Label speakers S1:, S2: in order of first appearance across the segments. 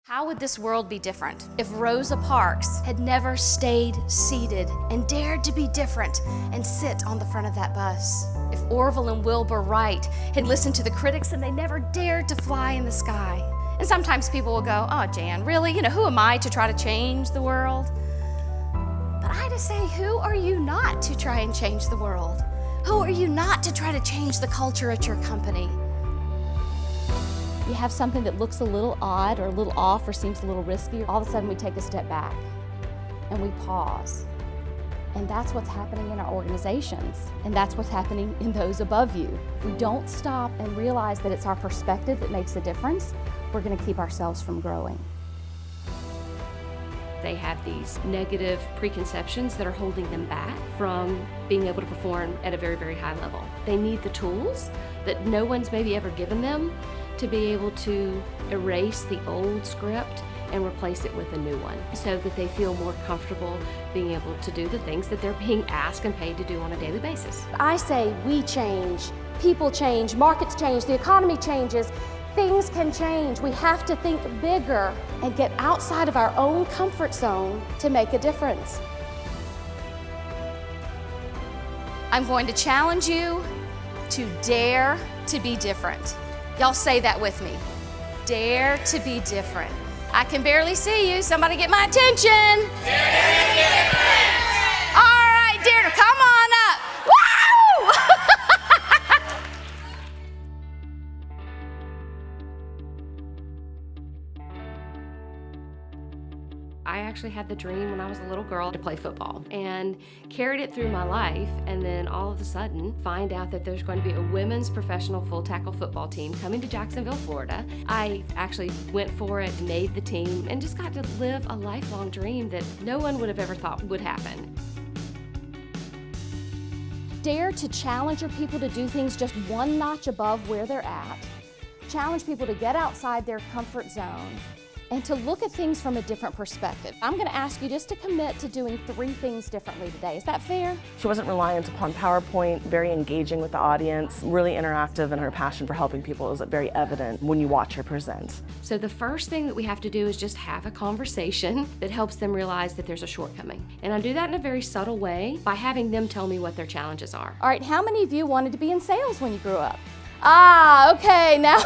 S1: How would this world be different if Rosa Parks had never stayed seated and dared to be different and sit on the front of that bus? If Orville and Wilbur Wright had listened to the critics and they never dared to fly in the sky? And sometimes people will go, "Oh, Jan, really? Who am I to try to change the world?" But I just say, who are you not to try and change the world? Who are you not to try to change the culture at your company? You have something that looks a little odd or a little off or seems a little risky, all of a sudden we take a step back and we pause. And that's what's happening in our organizations, and that's what's happening in those above you. If we don't stop and realize that it's our perspective that makes a difference, we're going to keep ourselves from growing.
S2: They have these negative preconceptions that are holding them back from being able to perform at a very, very high level. They need the tools that no one's maybe ever given them to be able to erase the old script and replace it with a new one so that they feel more comfortable being able to do the things that they're being asked and paid to do on a daily basis.
S1: I say we change, people change, markets change, the economy changes, things can change. We have to think bigger and get outside of our own comfort zone to make a difference. I'm going to challenge you to dare to be different. Y'all say that with me. Dare to be different. I can barely see you. Somebody get my attention. Dare to be different. All right, dare to come on up. Woo!
S2: I actually had the dream when I was a little girl to play football and carried it through my life, and then all of a sudden find out that there's going to be a women's professional full tackle football team coming to Jacksonville, Florida. I actually went for it, made the team, and just got to live a lifelong dream that no one would have ever thought would happen.
S1: Dare to challenge your people to do things just one notch above where they're at. Challenge people to get outside their comfort zone and to look at things from a different perspective. I'm going to ask you just to commit to doing 3 things differently today. Is that fair?
S3: She wasn't reliant upon PowerPoint, very engaging with the audience, really interactive, and her passion for helping people is very evident when you watch her present.
S2: So the first thing that we have to do is just have a conversation that helps them realize that there's a shortcoming. And I do that in a very subtle way by having them tell me what their challenges are.
S1: All right, how many of you wanted to be in sales when you grew up? Ah, okay, now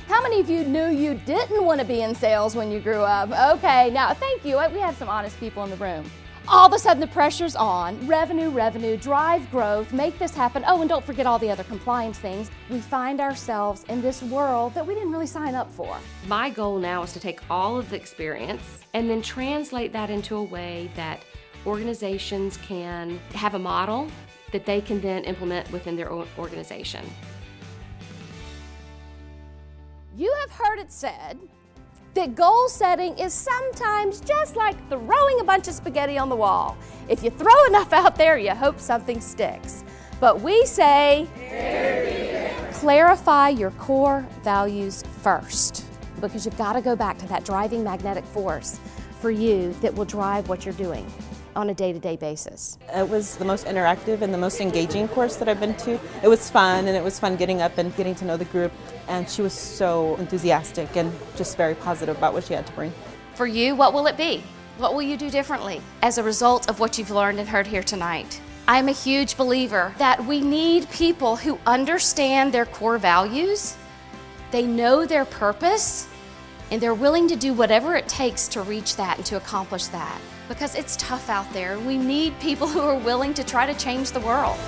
S1: how many of you knew you didn't want to be in sales when you grew up? Okay, now thank you, we have some honest people in the room. All of a sudden the pressure's on, revenue, drive growth, make this happen. Oh, and don't forget all the other compliance things. We find ourselves in this world that we didn't really sign up for.
S2: My goal now is to take all of the experience and then translate that into a way that organizations can have a model that they can then implement within their own organization.
S1: You have heard it said that goal setting is sometimes just like throwing a bunch of spaghetti on the wall. If you throw enough out there, you hope something sticks. But we say, clarify your core values first, because you've got to go back to that driving magnetic force for you that will drive what you're doing on a day-to-day basis.
S4: It was the most interactive and the most engaging course that I've been to. It was fun, and it was fun getting up and getting to know the group, and she was so enthusiastic and just very positive about what she had to bring.
S1: For you, what will it be? What will you do differently as a result of what you've learned and heard here tonight? I'm a huge believer that we need people who understand their core values, they know their purpose, and they're willing to do whatever it takes to reach that and to accomplish that. Because it's tough out there. We need people who are willing to try to change the world.